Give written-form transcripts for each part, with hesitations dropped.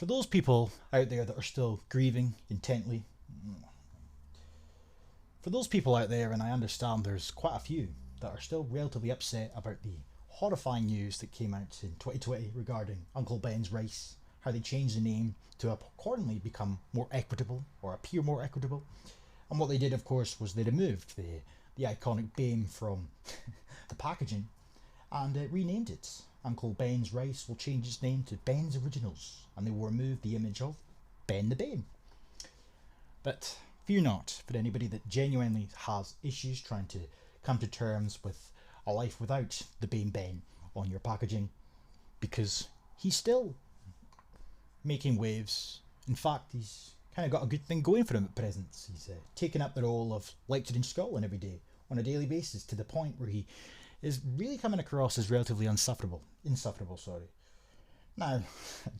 For those people out there that are still grieving intently, for those people out there, and I understand there's quite a few that are still relatively upset about the horrifying news that came out in 2020 regarding Uncle Ben's rice, how they changed the name to accordingly become more equitable or appear more equitable. And what they did, of course, was they removed the iconic BAME from the packaging and renamed it. Uncle Ben's Rice will change its name to Ben's Originals, and they will remove the image of Ben the Bane. But fear not for anybody that genuinely has issues trying to come to terms with a life without the Bane Ben on your packaging, because he's still making waves. In fact, he's kind of got a good thing going for him at present. He's taken up the role of lecturing Scotland every day on a daily basis to the point where he is really coming across as relatively insufferable. Now,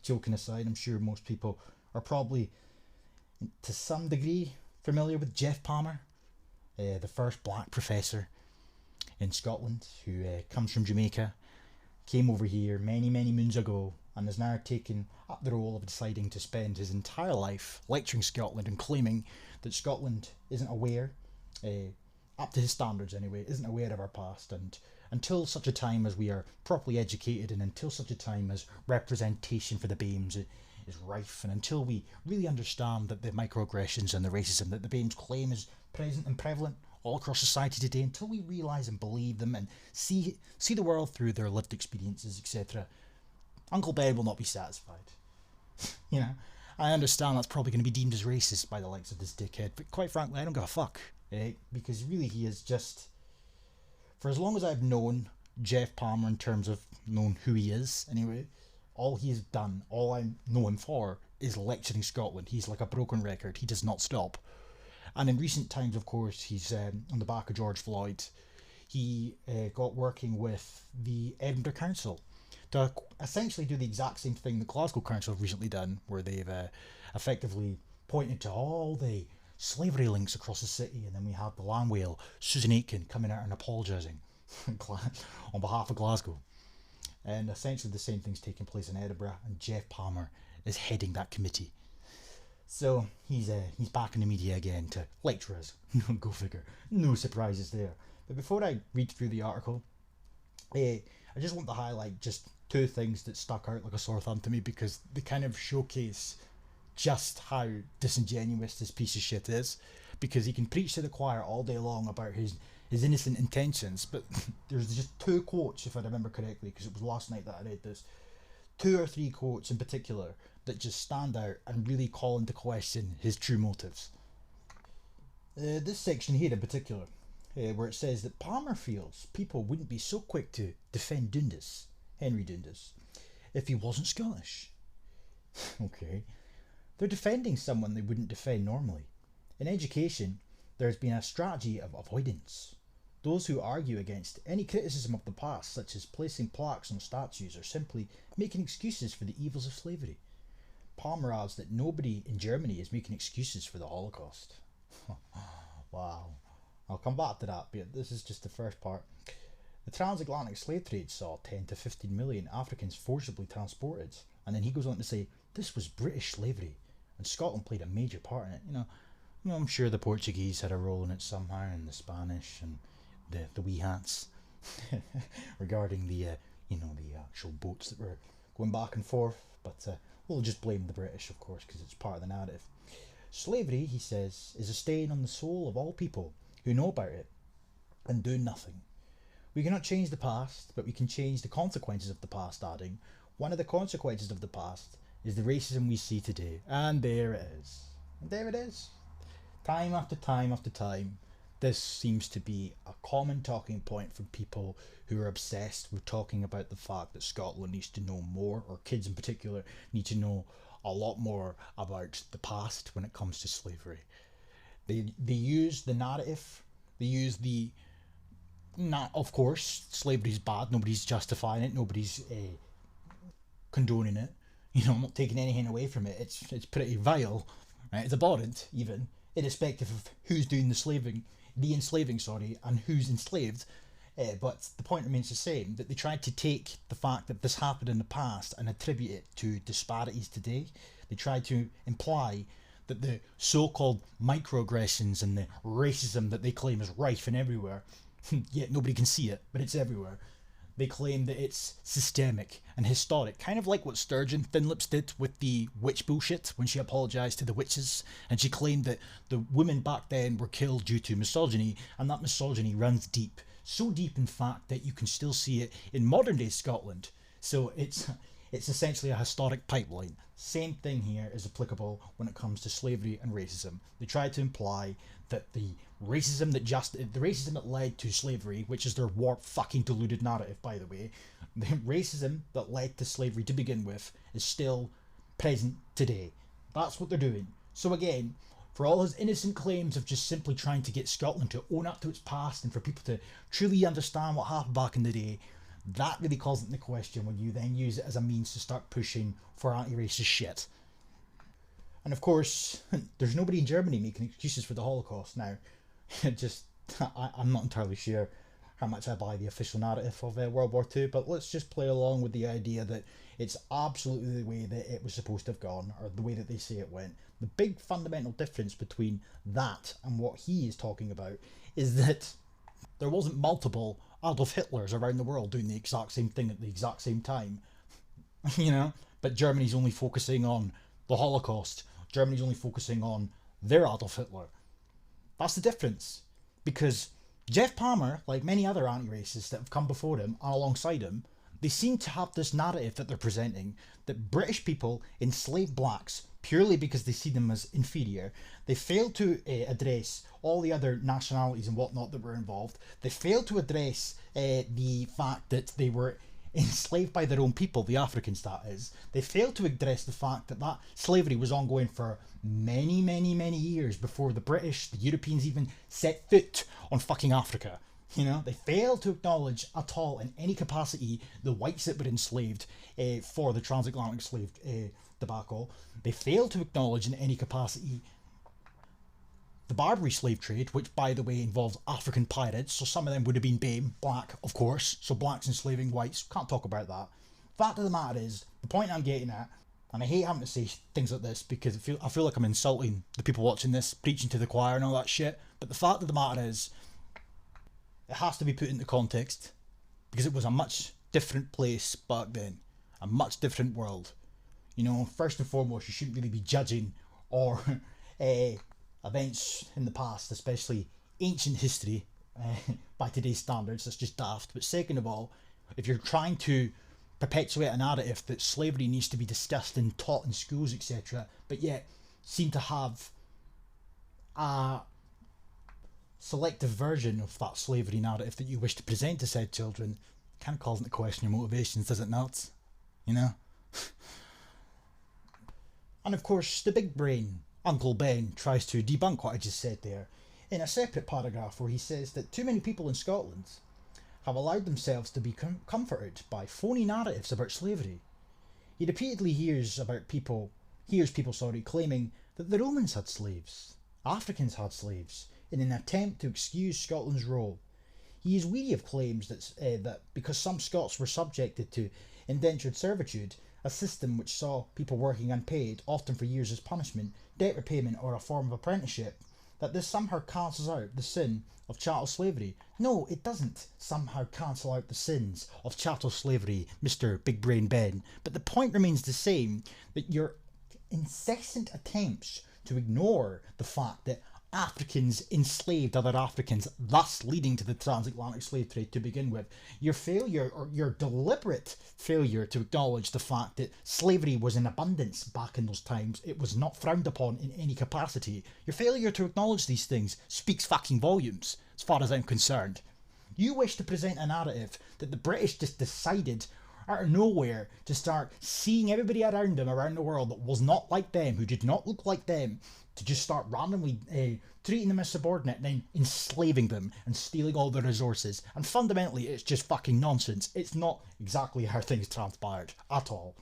joking aside, I'm sure most people are probably to some degree familiar with Jeff Palmer, the first black professor in Scotland who comes from Jamaica, came over here many, many moons ago, and has now taken up the role of deciding to spend his entire life lecturing Scotland and claiming that Scotland isn't aware, up to his standards anyway, isn't aware of our past, and until such a time as we are properly educated, and until such a time as representation for the BAMEs is rife, and until we really understand that the microaggressions and the racism that the BAMEs claim is present and prevalent all across society today, until we realise and believe them and see the world through their lived experiences, etc., Uncle Ben will not be satisfied. You know, I understand that's probably going to be deemed as racist by the likes of this dickhead, but quite frankly, I don't give a fuck, because really he is just, for as long as I've known Jeff Palmer in terms of known who he is anyway, all he has done, all I know him for, is lecturing Scotland. He's like a broken record. He does not stop. And in recent times, of course, he's on the back of George Floyd. He got working with the Edinburgh Council to essentially do the exact same thing the Glasgow Council have recently done, where they've effectively pointed to all the slavery links across the city, and then we have the land whale Susan Aitken coming out and apologising on behalf of Glasgow. And essentially the same thing's taking place in Edinburgh, and Jeff Palmer is heading that committee. So he's back in the media again to lecture us. Go figure. No surprises there. But before I read through the article, I just want to highlight just two things that stuck out like a sore thumb to me, because they kind of showcase just how disingenuous this piece of shit is. Because he can preach to the choir all day long about his innocent intentions, but there's just two quotes, if I remember correctly, because it was last night that I read this, 2 or 3 quotes in particular that just stand out and really call into question his true motives. This section here in particular, where it says that Palmer feels people wouldn't be so quick to defend Dundas, Henry Dundas, if he wasn't Scottish. Okay. They're defending someone they wouldn't defend normally. In education, there's been a strategy of avoidance. Those who argue against any criticism of the past, such as placing plaques on statues or simply making excuses for the evils of slavery. Palmer adds that nobody in Germany is making excuses for the Holocaust. Wow. I'll come back to that, but this is just the first part. The transatlantic slave trade saw 10 to 15 million Africans forcibly transported, and then he goes on to say this was British slavery, and Scotland played a major part in it. You know, I'm sure the Portuguese had a role in it somehow, and the Spanish and the wee hats regarding the actual boats that were going back and forth. But we'll just blame the British, of course, because it's part of the narrative. Slavery, he says, is a stain on the soul of all people who know about it and do nothing. We cannot change the past, but we can change the consequences of the past, adding, one of the consequences of the past is the racism we see today. And there it is. And there it is. Time after time after time, this seems to be a common talking point from people who are obsessed with talking about the fact that Scotland needs to know more, or kids in particular need to know a lot more about the past when it comes to slavery. They use the narrative, they use of course, slavery's bad, nobody's justifying it, nobody's condoning it, I'm not taking anything away from it, it's pretty vile, right? It's abhorrent, even, irrespective of who's doing the enslaving, and who's enslaved. But the point remains the same, that they tried to take the fact that this happened in the past and attribute it to disparities today. They tried to imply that the so-called microaggressions and the racism that they claim is rife and everywhere, yet nobody can see it, but it's everywhere. They claim that it's systemic and historic, kind of like what Sturgeon Thinlips did with the witch bullshit when she apologised to the witches, and she claimed that the women back then were killed due to misogyny, and that misogyny runs deep. So deep, in fact, that you can still see it in modern day Scotland. So it's essentially a historic pipeline. Same thing here is applicable when it comes to slavery and racism. They try to imply that the racism that led to slavery, which is their warped fucking deluded narrative, by the way, the racism that led to slavery to begin with is still present today. That's what they're doing. So again, for all his innocent claims of just simply trying to get Scotland to own up to its past and for people to truly understand what happened back in the day, that really calls into question when you then use it as a means to start pushing for anti-racist shit. And of course, there's nobody in Germany making excuses for the Holocaust now. I'm not entirely sure how much I buy the official narrative of World War II, but let's just play along with the idea that it's absolutely the way that it was supposed to have gone, or the way that they say it went. The big fundamental difference between that and what he is talking about is that there wasn't multiple Adolf Hitlers around the world doing the exact same thing at the exact same time. But Germany's only focusing on the Holocaust. Germany's only focusing on their Adolf Hitler. That's the difference. Because Jeff Palmer, like many other anti-racists that have come before him and alongside him, they seem to have this narrative that they're presenting that British people enslaved blacks purely because they see them as inferior. They fail to address all the other nationalities and whatnot that were involved. They fail to address the fact that they were enslaved by their own people, the Africans that is. They fail to address the fact that that slavery was ongoing for many, many, many years before the British, the Europeans even set foot on fucking Africa. They fail to acknowledge at all in any capacity the whites that were enslaved for the transatlantic slave debacle. They fail to acknowledge in any capacity the Barbary slave trade, which by the way involves African pirates, so some of them would have been black, of course, so blacks enslaving whites, can't talk about that. Fact of the matter is, the point I'm getting at, and I hate having to say things like this because I feel like I'm insulting the people watching this, preaching to the choir and all that shit, but the fact of the matter is, it has to be put into context, because it was a much different place back then, a much different world. First and foremost, you shouldn't really be judging or events in the past, especially ancient history, by today's standards. That's just daft. But second of all, if you're trying to perpetuate a narrative that slavery needs to be discussed and taught in schools, etc., but yet seem to have a selective version of that slavery narrative that you wish to present to said children, kind of calls into question your motivations, does it not? And of course, the big brain, Uncle Ben, tries to debunk what I just said there in a separate paragraph where he says that too many people in Scotland have allowed themselves to be comforted by phony narratives about slavery. He repeatedly hears people claiming that the Romans had slaves, Africans had slaves, in an attempt to excuse Scotland's role. He is weary of claims that because some Scots were subjected to indentured servitude, a system which saw people working unpaid, often for years as punishment, debt repayment or a form of apprenticeship, that this somehow cancels out the sin of chattel slavery. No, it doesn't somehow cancel out the sins of chattel slavery, Mr. Big Brain Ben. But the point remains the same, that your incessant attempts to ignore the fact that Africans enslaved other Africans, thus leading to the transatlantic slave trade to begin with. Your failure, or your deliberate failure to acknowledge the fact that slavery was in abundance back in those times, it was not frowned upon in any capacity. Your failure to acknowledge these things speaks fucking volumes, as far as I'm concerned. You wish to present a narrative that the British just decided out of nowhere to start seeing everybody around them around the world that was not like them, who did not look like them, to just start randomly treating them as subordinate and then enslaving them and stealing all their resources. And fundamentally, it's just fucking nonsense. It's not exactly how things transpired at all,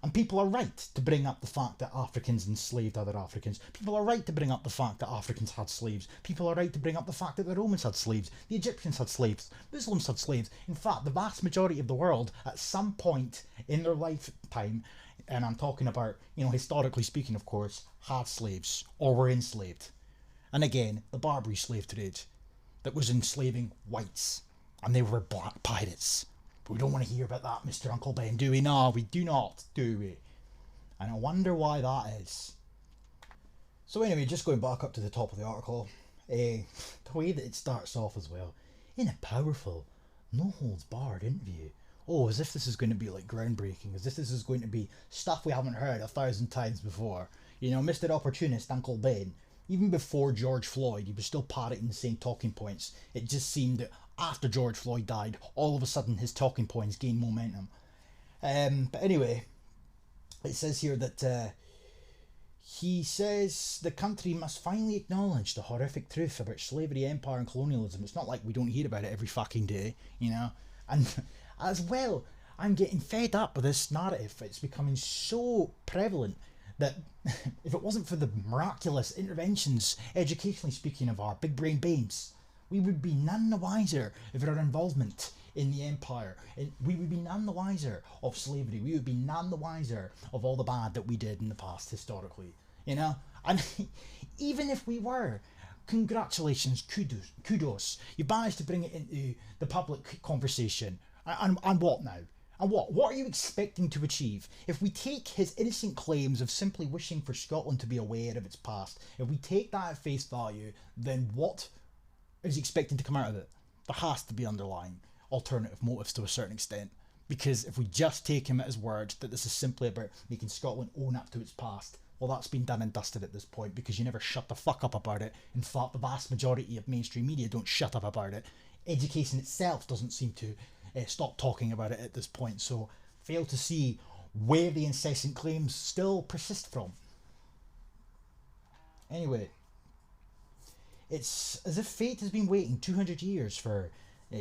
And people are right to bring up the fact that Africans enslaved other Africans. People are right to bring up the fact that Africans had slaves. People are right to bring up the fact that the Romans had slaves. The Egyptians had slaves. Muslims had slaves. In fact, the vast majority of the world, at some point in their lifetime, and I'm talking about, historically speaking, of course, had slaves or were enslaved. And again, the Barbary slave trade that was enslaving whites. And they were black pirates. But we don't want to hear about that, Mr. Uncle Ben, do we? No, we do not, do we? And I wonder why that is. So anyway, just going back up to the top of the article, the way that it starts off as well, in a powerful, no-holds-barred interview. Oh, as if this is going to be like groundbreaking, as if this is going to be stuff we haven't heard 1,000 times before. Mr. Opportunist Uncle Ben, even before George Floyd, he was still parroting the same talking points. It just seemed that after George Floyd died, all of a sudden his talking points gained momentum. But anyway, it says here that he says the country must finally acknowledge the horrific truth about slavery, empire and colonialism. It's not like we don't hear about it every fucking day, And as well, I'm getting fed up with this narrative. It's becoming so prevalent that if it wasn't for the miraculous interventions, educationally speaking, of our big brain babes, we would be none the wiser of our involvement in the empire. We would be none the wiser of slavery. We would be none the wiser of all the bad that we did in the past historically. And even if we were, congratulations, kudos. You managed to bring it into the public conversation. And what now? And what are you expecting to achieve? If we take his innocent claims of simply wishing for Scotland to be aware of its past, if we take that at face value, then what is he expecting to come out of it? There has to be underlying alternative motives to a certain extent. Because if we just take him at his word that this is simply about making Scotland own up to its past, well, that's been done and dusted at this point, because you never shut the fuck up about it. In fact, the vast majority of mainstream media don't shut up about it. Education itself doesn't seem to stop talking about it at this point, so fail to see where the incessant claims still persist from. Anyway, it's as if fate has been waiting 200 years for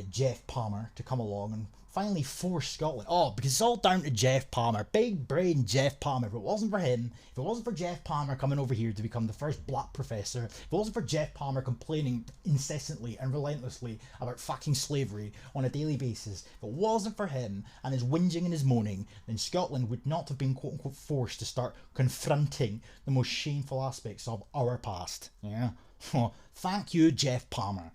Jeff Palmer to come along and finally force Scotland. Oh, because it's all down to Jeff Palmer. Big brain Jeff Palmer. If it wasn't for him, if it wasn't for Jeff Palmer coming over here to become the first black professor, if it wasn't for Jeff Palmer complaining incessantly and relentlessly about fucking slavery on a daily basis, if it wasn't for him and his whinging and his moaning, then Scotland would not have been quote unquote forced to start confronting the most shameful aspects of our past. Yeah? Well, thank you, Jeff Palmer.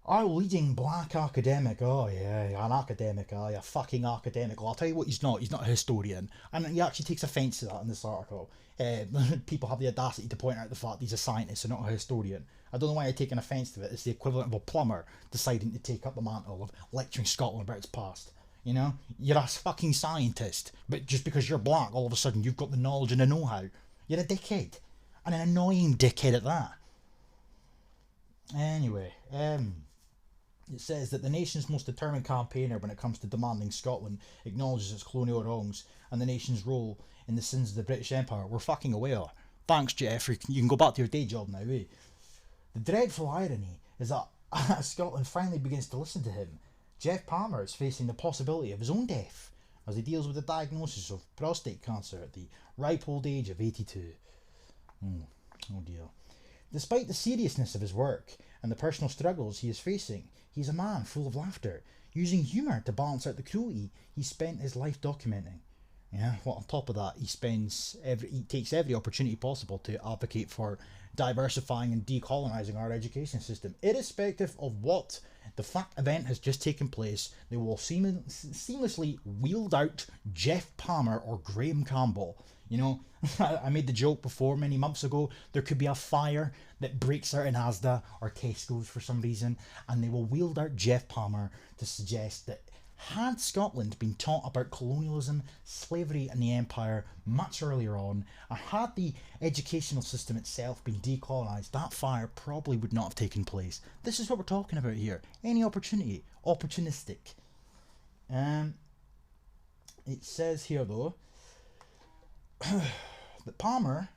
Our leading black academic, oh yeah, an academic, a fucking academic. Well, I'll tell you what he's not a historian. And he actually takes offence to that in this article. People have the audacity to point out the fact he's a scientist and not a historian. I don't know why you're taking offence to it. It's the equivalent of a plumber deciding to take up the mantle of lecturing Scotland about its past. You're a fucking scientist, but just because you're black, all of a sudden you've got the knowledge and the know-how. You're a dickhead. And an annoying dickhead at that. Anyway, it says that the nation's most determined campaigner when it comes to demanding Scotland acknowledges its colonial wrongs and the nation's role in the sins of the British Empire. We're fucking aware. Thanks, Jeff. You can go back to your day job now, eh? The dreadful irony is that as Scotland finally begins to listen to him, Jeff Palmer is facing the possibility of his own death as he deals with the diagnosis of prostate cancer at the ripe old age of 82. Oh dear. Despite the seriousness of his work and the personal struggles he is facing, he's a man full of laughter, using humour to balance out the cruelty he spent his life documenting. Yeah, well, on top of that, he takes every opportunity possible to advocate for diversifying and decolonising our education system. Irrespective of what the fact event has just taken place, they will seamlessly wield out Jeff Palmer or Graham Campbell. I made the joke before many months ago, there could be a fire that breaks out in Asda or Tesco's for some reason, and they will wield out Jeff Palmer to suggest that had Scotland been taught about colonialism, slavery and the empire much earlier on, and had the educational system itself been decolonised, that fire probably would not have taken place. This is what we're talking about here. Any opportunity, opportunistic. It says here though, that Palmer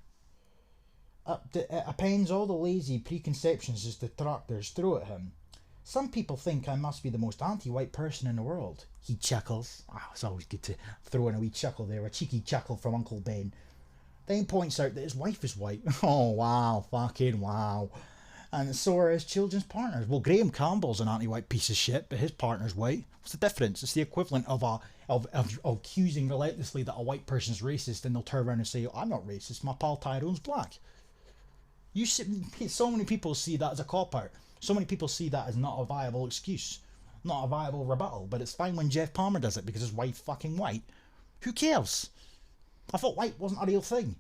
appends all the lazy preconceptions his detractors throw at him, Some people think I must be the most anti-white person in the world. He chuckles. Oh, it's always good to throw in a wee chuckle there, a cheeky chuckle from Uncle Ben. Then points out that his wife is white. Oh, wow, fucking wow. And so are his children's partners. Well, Graham Campbell's an anti-white piece of shit, but his partner's white. What's the difference? It's the equivalent of accusing relentlessly that a white person's racist, and they'll turn around and say, oh, I'm not racist, my pal Tyrone's black. So many people see that as a cop-out. So many people see that as not a viable excuse, not a viable rebuttal, but it's fine when Jeff Palmer does it because his wife's fucking white. Who cares? I thought white wasn't a real thing.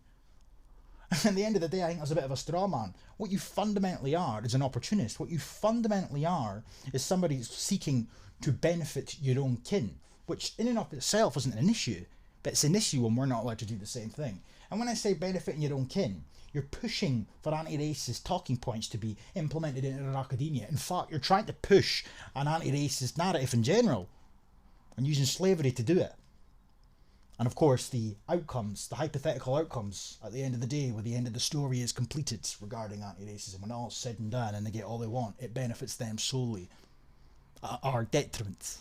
At the end of the day, I think that's a bit of a straw man. What you fundamentally are is an opportunist. What you fundamentally are is somebody seeking to benefit your own kin, which in and of itself isn't an issue, but it's an issue when we're not allowed to do the same thing. And when I say benefiting your own kin, you're pushing for anti-racist talking points to be implemented into academia. In fact, you're trying to push an anti-racist narrative in general and using slavery to do it. And of course, the outcomes, the hypothetical outcomes at the end of the day, where the end of the story is completed regarding anti-racism, when all's said and done and they get all they want, it benefits them solely at our detriment.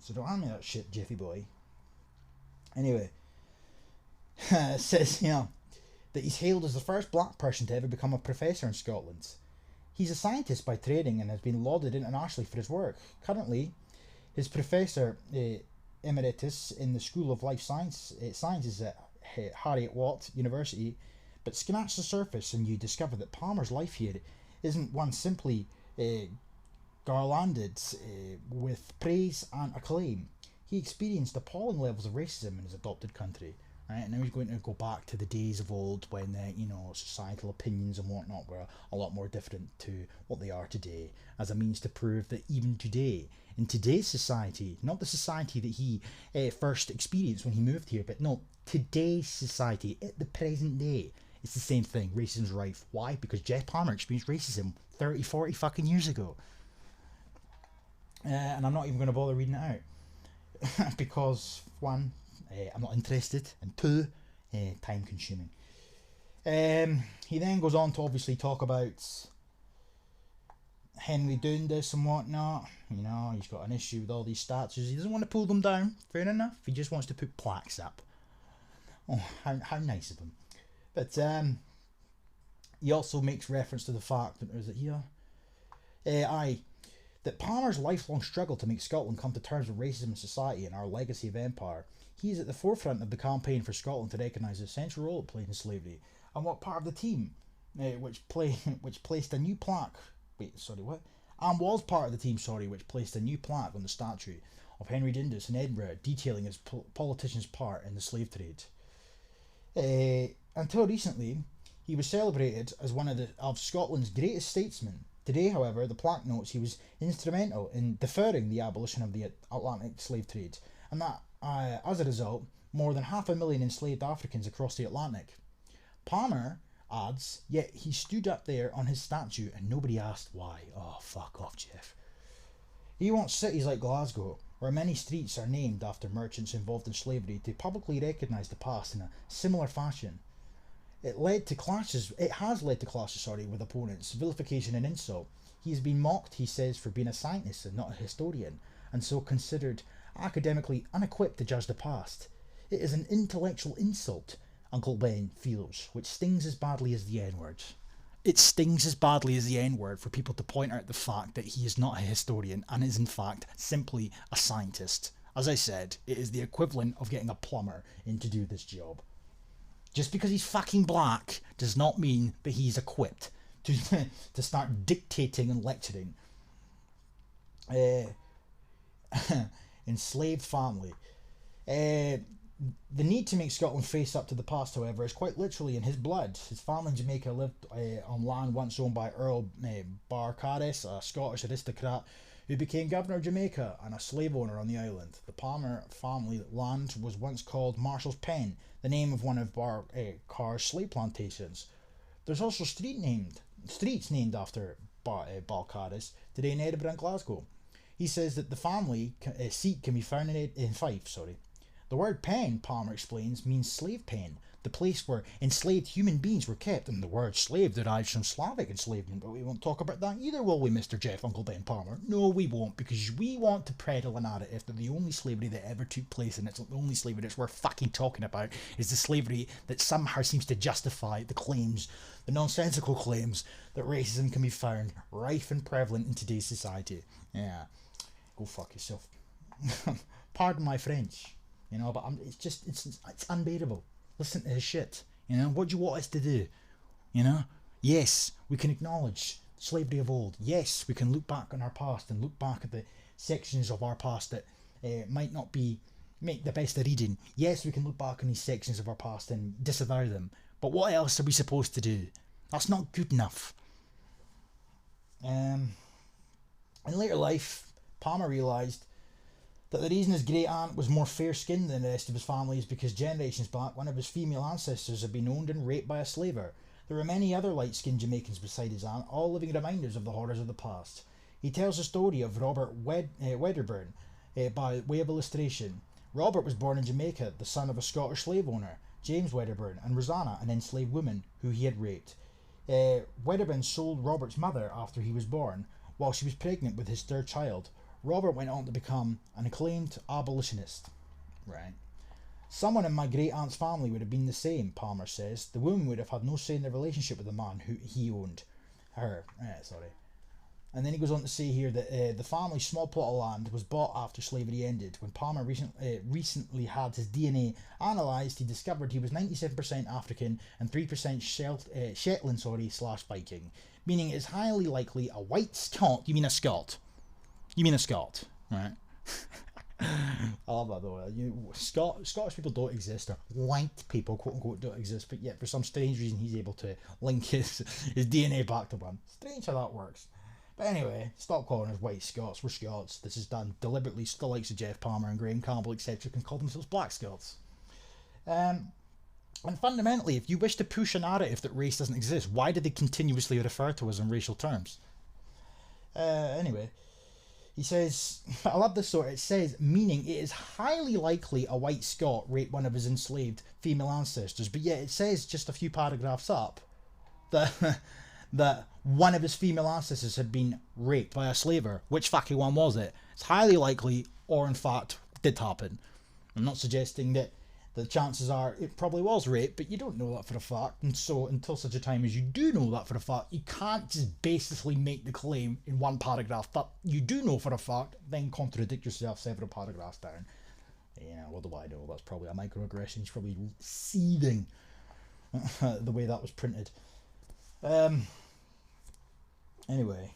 So don't hand me that shit, Jeffy boy. Anyway, it says, that he's hailed as the first black person to ever become a professor in Scotland. He's a scientist by training and has been lauded internationally for his work. Currently, his professor emeritus in the School of Life Sciences at Heriot Watt University, but scratch the surface and you discover that Palmer's life here isn't one simply garlanded with praise and acclaim. He experienced appalling levels of racism in his adopted country. Right, and now he's going to go back to the days of old when societal opinions and whatnot were a lot more different to what they are today, as a means to prove that even today, in today's society, not the society that he first experienced when he moved here, but no, today's society, at the present day, it's the same thing. Racism's rife. Why? Because Jeff Palmer experienced racism 30, 40 fucking years ago. And I'm not even going to bother reading it out. Because, one, I'm not interested, and two, time consuming. He then goes on to obviously talk about Henry Dundas and whatnot. He's got an issue with all these statues. He doesn't want to pull them down, fair enough. He just wants to put plaques up. Oh, how nice of him. But he also makes reference to the fact that, is it here? That Palmer's lifelong struggle to make Scotland come to terms with racism in society and our legacy of empire. He is at the forefront of the campaign for Scotland to recognise the essential role it played in slavery, and what part of the team which placed a new plaque. And was part of the team, which placed a new plaque on the statue of Henry Dundas in Edinburgh, detailing his politician's part in the slave trade. Until recently, he was celebrated as one of Scotland's greatest statesmen. Today, however, the plaque notes he was instrumental in deferring the abolition of the Atlantic slave trade, and that, as a result, more than 500,000 enslaved Africans across the Atlantic. Palmer adds, yet he stood up there on his statue and nobody asked why. Oh, fuck off, Jeff. He wants cities like Glasgow, where many streets are named after merchants involved in slavery, to publicly recognise the past in a similar fashion. It has led to clashes with opponents, vilification and insult. He has been mocked, he says, for being a scientist and not a historian, and so considered academically unequipped to judge the past. It is an intellectual insult, Uncle Ben feels, which stings as badly as the N-word. It stings as badly as the N-word for people to point out the fact that he is not a historian and is in fact simply a scientist. As I said, it is the equivalent of getting a plumber in to do this job. Just because he's fucking black does not mean that he's equipped to start dictating and lecturing. Enslaved family. The need to make Scotland face up to the past, however, is quite literally in his blood. His family in Jamaica lived on land once owned by Earl Balcarres, a Scottish aristocrat who became governor of Jamaica and a slave owner on the island. The Palmer family land was once called Marshall's Pen, the name of one of Carr's slave plantations. There's also streets named after Balcarres today in Edinburgh and Glasgow. He says that the family seat can be found in Fife. The word pen, Palmer explains, means slave pen. the place where enslaved human beings were kept. And the word slave derives from Slavic enslavement, but we won't talk about that either, will we, Mr. Jeff Uncle Ben Palmer? No, we won't, because we want to peddle a narrative that the only slavery that ever took place, and it's the only slavery that's worth fucking talking about, is the slavery that somehow seems to justify the claims, the nonsensical claims, that racism can be found rife and prevalent in today's society. Yeah, go fuck yourself. Pardon my French, you know, but it's unbearable. Listen to his shit, you know. What do you want us to do, you know? Yes, we can acknowledge slavery of old. Yes, we can look back on our past and look back at the sections of our past that might not make the best of reading. Yes, we can look back on these sections of our past and disavow them. But what else are we supposed to do? That's not good enough. In later life, Palmer realised that the reason his great aunt was more fair-skinned than the rest of his family is because generations back, one of his female ancestors had been owned and raped by a slaver. There were many other light-skinned Jamaicans beside his aunt, all living reminders of the horrors of the past. He tells the story of Robert Wedderburn by way of illustration. Robert was born in Jamaica, the son of a Scottish slave owner, James Wedderburn, and Rosanna, an enslaved woman who he had raped. Wedderburn sold Robert's mother after he was born, while she was pregnant with his third child. Robert went on to become an acclaimed abolitionist. Right. Someone in my great aunt's family would have been the same, Palmer says. The woman would have had no say in the relationship with the man who he owned. Her. And then he goes on to say here that the family's small plot of land was bought after slavery ended. When Palmer recently had his DNA analysed, he discovered he was 97% African and 3% Shetland / Viking, meaning it's highly likely a white Scot. You mean a Scot? Right? I love that though. Scottish people don't exist, or white people, quote unquote, don't exist, but yet for some strange reason he's able to link his DNA back to one. Strange how that works. But anyway, stop calling us white Scots. We're Scots. This is done deliberately so the likes of Jeff Palmer and Graham Campbell, etc., can call themselves black Scots. And fundamentally, if you wish to push a narrative that race doesn't exist, why do they continuously refer to us in racial terms? Anyway, he says, I love this sort. It says, meaning it is highly likely a white Scot raped one of his enslaved female ancestors, but yet it says just a few paragraphs up that that one of his female ancestors had been raped by a slaver. Which fucking one was it? It's highly likely, or in fact, did happen. I'm not suggesting that the chances are it probably was rape, but you don't know that for a fact. And so until such a time as you do know that for a fact, you can't just basically make the claim in one paragraph that you do know for a fact, then contradict yourself several paragraphs down. Yeah, what do I know? That's probably a microaggression. He's probably seething the way that was printed. Anyway,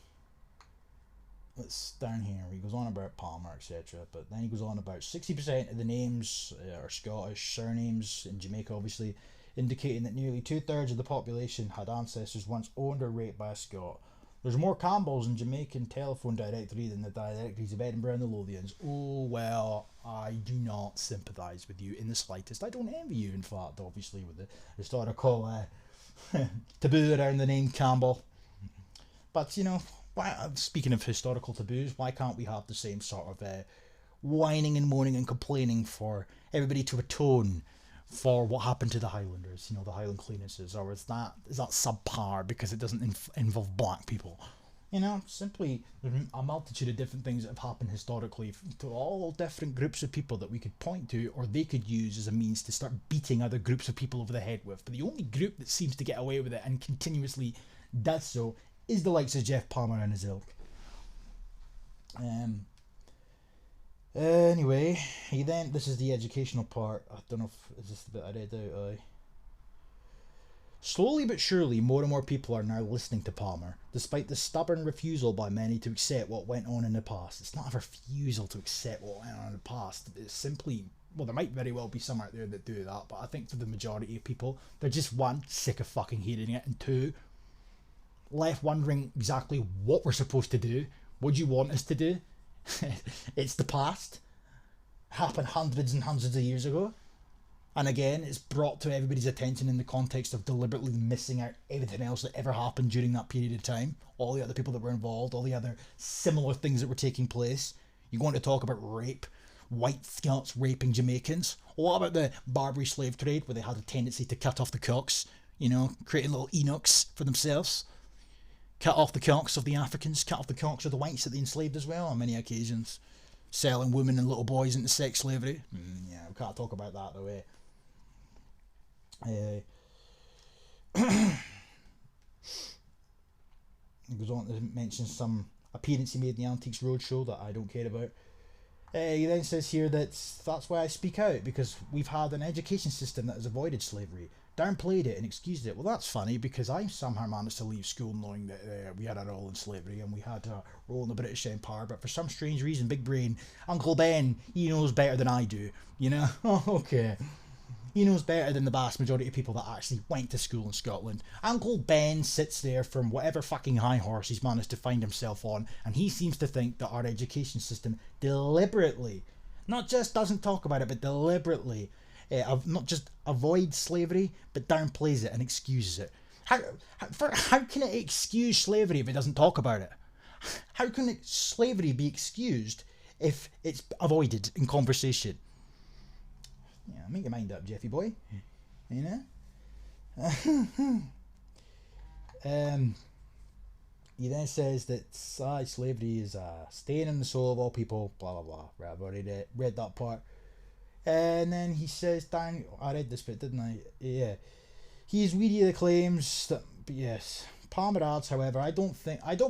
let's down here. He goes on about Palmer, etc. But then he goes on about 60% of the names are Scottish surnames in Jamaica, obviously, indicating that nearly 2/3 of the population had ancestors once owned or raped by a Scot. There's more Campbells in Jamaican telephone directory than the directories of Edinburgh and the Lothians. Oh, well, I do not sympathise with you in the slightest. I don't envy you, in fact, obviously, with the historical taboo around the name Campbell. But, you know, speaking of historical taboos, why can't we have the same sort of whining and moaning and complaining for everybody to atone for what happened to the Highlanders, you know, the Highland cleanesses, or is that subpar because it doesn't involve black people? You know, simply a multitude of different things that have happened historically to all different groups of people that we could point to, or they could use as a means to start beating other groups of people over the head with. But the only group that seems to get away with it and continuously does so is the likes of Jeff Palmer and his ilk. Anyway, this is the educational part. I don't know if is this the bit I read out. Slowly but surely, more and more people are now listening to Palmer, despite the stubborn refusal by many to accept what went on in the past. It's not a refusal to accept what went on in the past. It's simply, well, there might very well be some out there that do that, but I think for the majority of people, they're just, one, sick of fucking hearing it, and two, left wondering exactly what we're supposed to do. What do you want us to do? It's the past. It happened hundreds and hundreds of years ago. And again, it's brought to everybody's attention in the context of deliberately missing out everything else that ever happened during that period of time. All the other people that were involved, all the other similar things that were taking place. You want to talk about rape? white Scots raping Jamaicans? What about the Barbary slave trade, where they had a tendency to cut off the cocks, creating little eunuchs for themselves? Cut off the cocks of the Africans, cut off the cocks of the whites that they enslaved as well on many occasions. Selling women and little boys into sex slavery. Yeah, we can't talk about that though, eh? It goes on to mention some appearance he made in the Antiques Roadshow that I don't care about. He then says here that that's why I speak out, because we've had an education system that has avoided slavery, downplayed it and excused it. Well, that's funny, because I somehow managed to leave school knowing that we had a role in slavery and we had a role in the British Empire, but for some strange reason, Big Brain, Uncle Ben, he knows better than I do, okay. He knows better than the vast majority of people that actually went to school in Scotland. Uncle Ben sits there from whatever fucking high horse he's managed to find himself on, and he seems to think that our education system deliberately, not just doesn't talk about it, but deliberately, not just avoids slavery, but downplays it and excuses it. How can it excuse slavery if it doesn't talk about it? How can slavery be excused if it's avoided in conversation? Yeah, make your mind up, Jeffy boy. He then says that slavery is a stain in the soul of all people, blah blah blah. Right, I've already read that part. And then he says, I read this bit, didn't I? Yeah. He is weary of the claims that, but yes. Palmer adds, however, I don't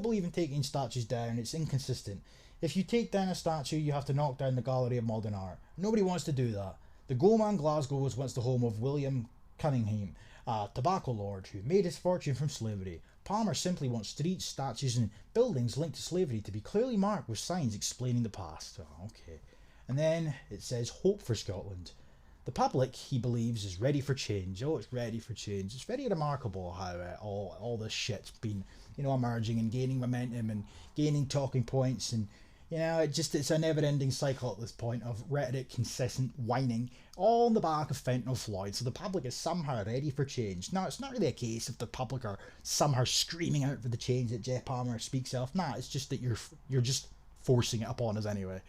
believe in taking statues down. It's inconsistent. If you take down a statue, you have to knock down the Gallery of Modern Art. Nobody wants to do that. The Goldman Glasgow was once the home of William Cunningham, a tobacco lord who made his fortune from slavery. Palmer simply wants streets, statues and buildings linked to slavery to be clearly marked with signs explaining the past. Oh, okay. And then it says hope for Scotland. The public, he believes, is ready for change. Oh, it's ready for change. It's very remarkable how all this shit's been, emerging and gaining momentum and gaining talking points, and it's a never-ending cycle at this point of rhetoric, incessant whining, all on the back of Fentanyl Floyd. So the public is somehow ready for change. Now, it's not really a case if the public are somehow screaming out for the change that Jeff Palmer speaks of. Nah, it's just that you're just forcing it upon us anyway,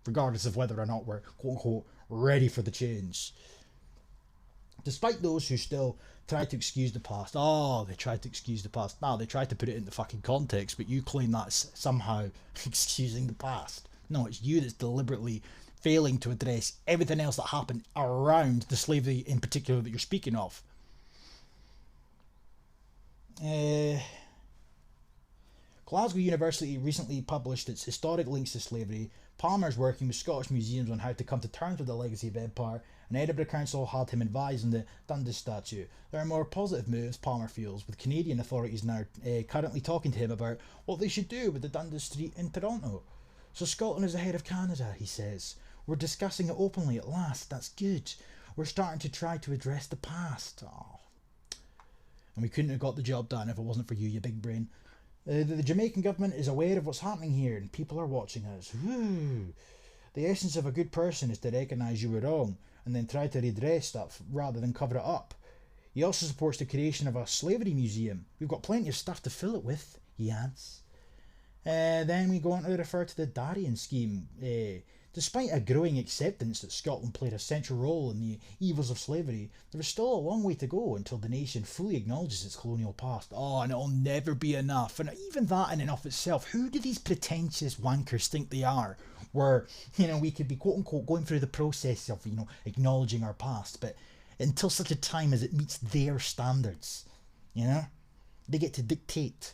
regardless of whether or not we're quote-unquote ready for the change. Despite those who still try to excuse the past. Oh, they tried to excuse the past. No, they tried to put it in the fucking context, but you claim that's somehow excusing the past. No, it's you that's deliberately failing to address everything else that happened around the slavery in particular that you're speaking of. Glasgow University recently published its historic links to slavery. Palmer's working with Scottish museums on how to come to terms with the legacy of empire, and Edinburgh Council had him advise on the Dundas statue. There are more positive moves, Palmer feels, with Canadian authorities now currently talking to him about what they should do with the Dundas Street in Toronto. So Scotland is ahead of Canada, he says. We're discussing it openly at last, that's good. We're starting to try to address the past. Oh. And we couldn't have got the job done if it wasn't for you, you big brain. The Jamaican government is aware of what's happening here and people are watching us. Woo. The essence of a good person is to recognise you were wrong and then try to redress that rather than cover it up. He also supports the creation of a slavery museum. We've got plenty of stuff to fill it with, he adds. Then we go on to refer to the Darien scheme. Despite a growing acceptance that Scotland played a central role in the evils of slavery, there is still a long way to go until the nation fully acknowledges its colonial past. Oh, and it'll never be enough. And even that in and of itself, who do these pretentious wankers think they are? Where, we could be quote-unquote going through the process of, acknowledging our past, but until such a time as it meets their standards, they get to dictate.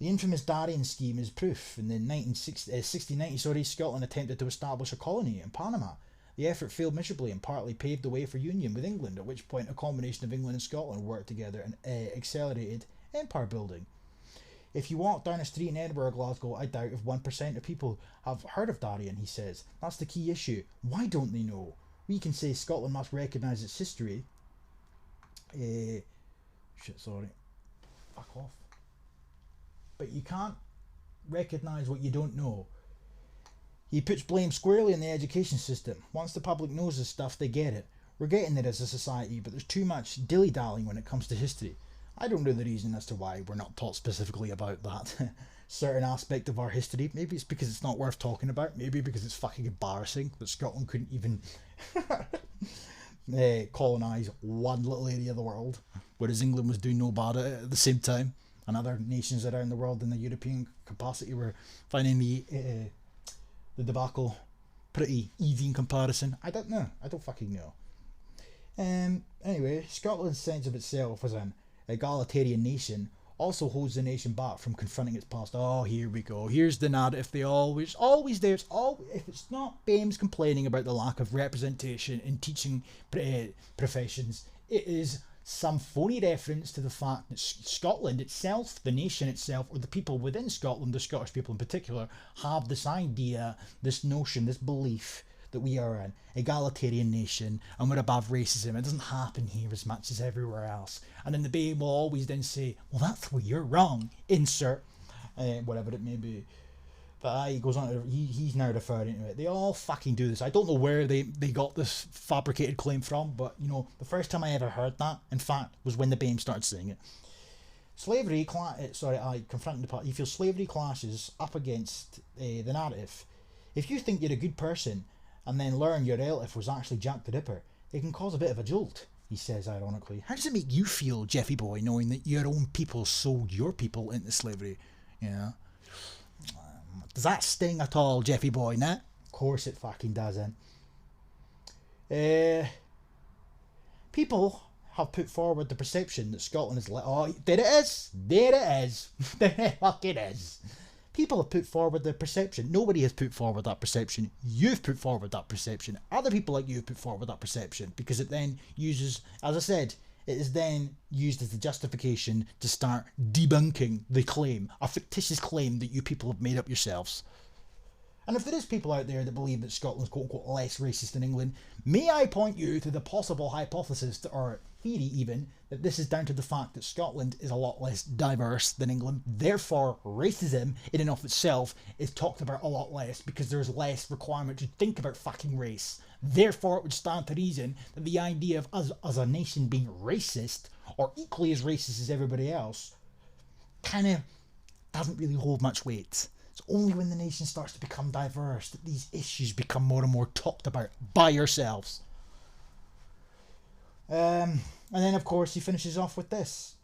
The infamous Darien scheme is proof. In the 1690, Scotland attempted to establish a colony in Panama. The effort failed miserably and partly paved the way for union with England, at which point a combination of England and Scotland worked together and accelerated empire building. If you walk down a street in Edinburgh or Glasgow, I doubt if 1% of people have heard of Darien, he says. That's the key issue. Why don't they know? We can say Scotland must recognise its history. Fuck off. But you can't recognise what you don't know. He puts blame squarely on the education system. Once the public knows this stuff, they get it. We're getting there as a society, but there's too much dilly-dallying when it comes to history. I don't know the reason as to why we're not taught specifically about that. certain aspect of our history. Maybe it's because it's not worth talking about. Maybe because it's fucking embarrassing that Scotland couldn't even colonise one little area of the world, whereas England was doing no bad at the same time, and other nations around the world in the European capacity were finding the debacle pretty easy in comparison. I don't know. I don't fucking know. Anyway, Scotland's sense of itself as an egalitarian nation also holds the nation back from confronting its past. Oh, here we go. Here's the narrative they always there. If it's not BAME's complaining about the lack of representation in teaching professions, it is some phony reference to the fact that Scotland itself, the nation itself, or the people within Scotland, the Scottish people in particular, have this idea, this notion, this belief that we are an egalitarian nation and we're above racism. It doesn't happen here as much as everywhere else. And then the BAME will always then say, well, that's where you're wrong. Insert whatever it may be. But he goes on to, he's now referring to it. They all fucking do this. I don't know where they got this fabricated claim from, but you know, the first time I ever heard that, in fact, was when the BAME started saying it. Confronting the part. He feels slavery clashes up against the narrative. If you think you're a good person and then learn your relative was actually Jack the Ripper, it can cause a bit of a jolt, he says ironically. How does it make you feel, Jeffy boy, knowing that your own people sold your people into slavery? You know? Does that sting at all, Jeffy boy, nah? Of course it fucking doesn't. People have put forward the perception that Scotland is like, oh, there it is, there it fucking is. People have put forward the perception. Nobody has put forward that perception. You've put forward that perception. Other people like you have put forward that perception, because it then uses, as I said, it is then used as the justification to start debunking the claim, a fictitious claim that you people have made up yourselves. And if there is people out there that believe that Scotland's quote-unquote less racist than England, may I point you to the possible hypothesis, or theory even, that this is down to the fact that Scotland is a lot less diverse than England, therefore racism in and of itself is talked about a lot less because there's less requirement to think about fucking race. Therefore it would stand to reason that the idea of us as a nation being racist, or equally as racist as everybody else, kind of doesn't really hold much weight. It's only when the nation starts to become diverse that these issues become more and more talked about by yourselves. And then, of course, he finishes off with this.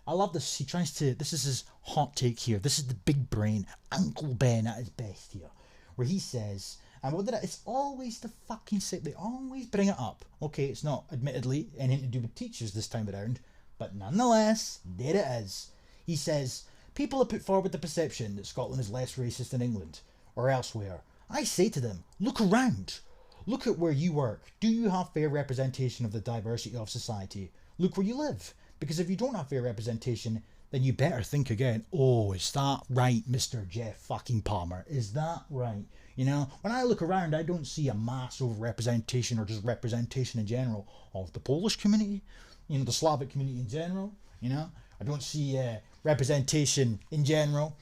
I love this. This is his hot take here. This is the big brain, Uncle Ben at his best here. Where he says, it's always the fucking same. They always bring it up. Okay, it's not, admittedly, anything to do with teachers this time around. But nonetheless, there it is. He says, people have put forward the perception that Scotland is less racist than England or elsewhere. I say to them, look around. Look at where you work. Do you have fair representation of the diversity of society? Look where you live. Because if you don't have fair representation, then you better think again. Oh, is that right, Mr. Jeff fucking Palmer? Is that right? You know, when I look around, I don't see a mass over-representation or just representation in general of the Polish community, you know, the Slavic community in general, you know. I don't see representation in general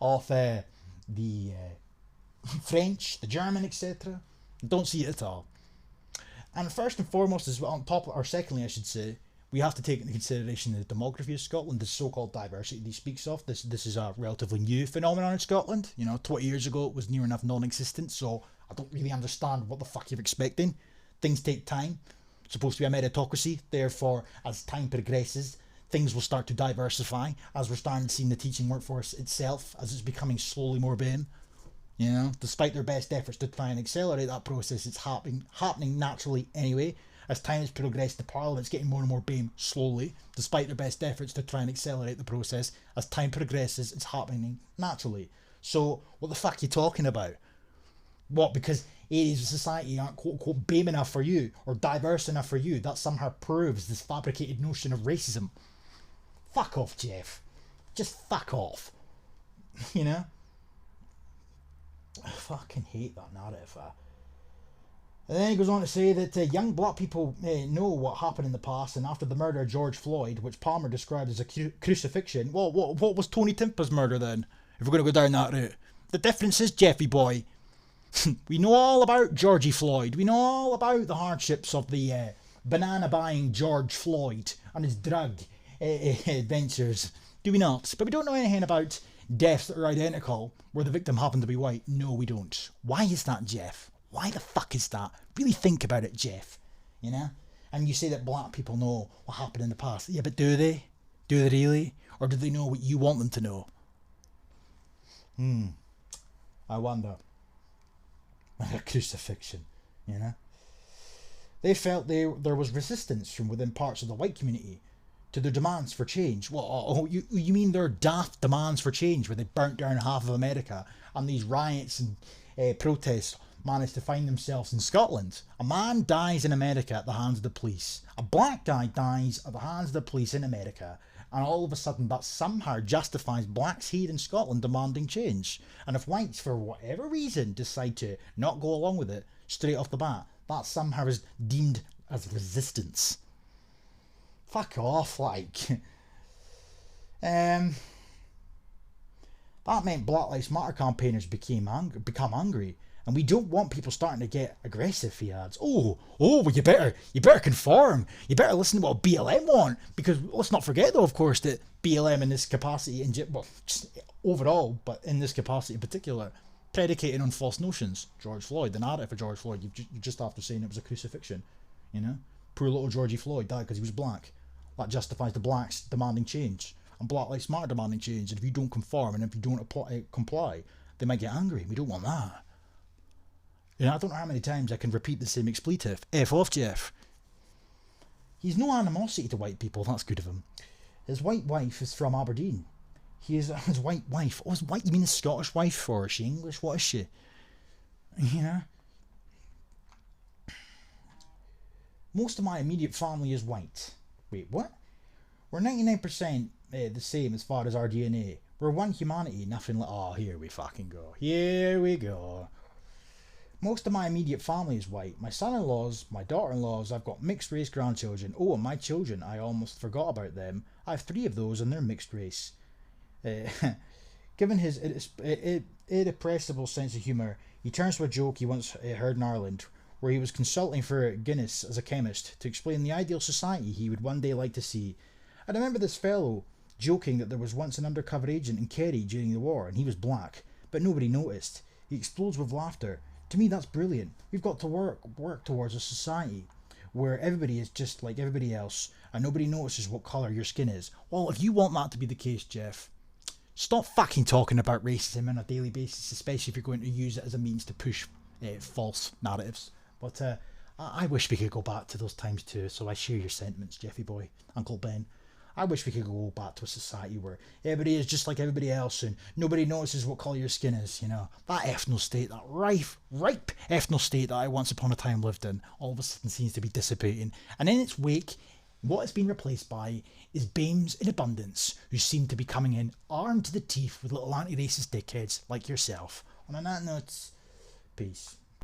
of the French, the German, etc. Don't see it at all. And first and foremost, as well, secondly, I should say, we have to take into consideration the demography of Scotland, the so-called diversity that he speaks of. This is a relatively new phenomenon in Scotland. You know, 20 years ago it was near enough non-existent, so I don't really understand what the fuck you're expecting. Things take time. It's supposed to be a meritocracy, therefore, as time progresses, things will start to diversify, as we're starting to see in the teaching workforce itself, as it's becoming slowly more BAME. You know, despite their best efforts to try and accelerate that process, it's happening naturally anyway. As time has progressed, the Parliament's getting more and more BAME slowly, despite their best efforts to try and accelerate the process. As time progresses, it's happening naturally. So, what the fuck are you talking about? What, because areas of society aren't quote-unquote BAME enough for you, or diverse enough for you, that somehow proves this fabricated notion of racism? Fuck off, Jeff. Just fuck off. You know? I fucking hate that narrative. And then he goes on to say that young black people know what happened in the past, and after the murder of George Floyd, which Palmer described as a crucifixion, well, what was Tony Timpa's murder then? If we're going to go down that route. The difference is, Jeffy boy, we know all about Georgie Floyd. We know all about the hardships of the banana-buying George Floyd and his drug adventures. do we not? But we don't know anything about deaths that are identical where the victim happened to be white. No, we don't. Why is that, Jeff? Why the fuck is that? Really think about it, Jeff. You know? And you say that black people know what happened in the past. Yeah, but do they? Do they really? Or do they know what you want them to know? I wonder. Like a crucifixion, you know? They felt there was resistance from within parts of the white community to their demands for change. Well, you mean their daft demands for change where they burnt down half of America and these riots and protests managed to find themselves in Scotland? A man dies in America at the hands of the police. A black guy dies at the hands of the police in America. And all of a sudden that somehow justifies blacks here in Scotland demanding change. And if whites, for whatever reason, decide to not go along with it straight off the bat, that somehow is deemed as resistance. Fuck off, like. That meant Black Lives Matter campaigners become angry. And we don't want people starting to get aggressive, he adds. Well, you better conform. You better listen to what BLM want. Because let's not forget, though, of course, that BLM in this capacity, just overall, but in this capacity in particular, predicated on false notions. George Floyd, the narrative of George Floyd, you just after saying it was a crucifixion, you know? Poor little Georgie Floyd died because he was black. That justifies the blacks demanding change. And Black Lives Matter demanding change. And if you don't conform and if you don't comply, they might get angry. We don't want that. You know, I don't know how many times I can repeat the same expletive. F off, Jeff. He's no animosity to white people, that's good of him. His white wife is from Aberdeen. His white wife. Oh, his white, you mean his Scottish wife? Or is she English? What is she? You know? Most of my immediate family is white. Wait, what? We're 99% the same as far as our DNA. We're one humanity, nothing like... Oh, here we fucking go. Here we go. Most of my immediate family is white. My son-in-laws, my daughter-in-laws, I've got mixed-race grandchildren. Oh, and my children, I almost forgot about them. I have 3 of those and they're mixed race. Given his irrepressible sense of humour, he turns to a joke he once heard in Ireland, where he was consulting for Guinness as a chemist to explain the ideal society he would one day like to see. I remember this fellow joking that there was once an undercover agent in Kerry during the war and he was black, but nobody noticed. He explodes with laughter. To me, that's brilliant. We've got to work towards a society where everybody is just like everybody else and nobody notices what colour your skin is. Well, if you want that to be the case, Jeff, stop fucking talking about racism on a daily basis, especially if you're going to use it as a means to push false narratives. But I wish we could go back to those times too, so I share your sentiments, Jeffy boy, Uncle Ben. I wish we could go back to a society where everybody is just like everybody else and nobody notices what colour your skin is, you know. That ethno state, that ripe ethno state that I once upon a time lived in, all of a sudden seems to be dissipating. And in its wake, what it's been replaced by is BAMEs in abundance who seem to be coming in armed to the teeth with little anti-racist dickheads like yourself. And on that note, peace.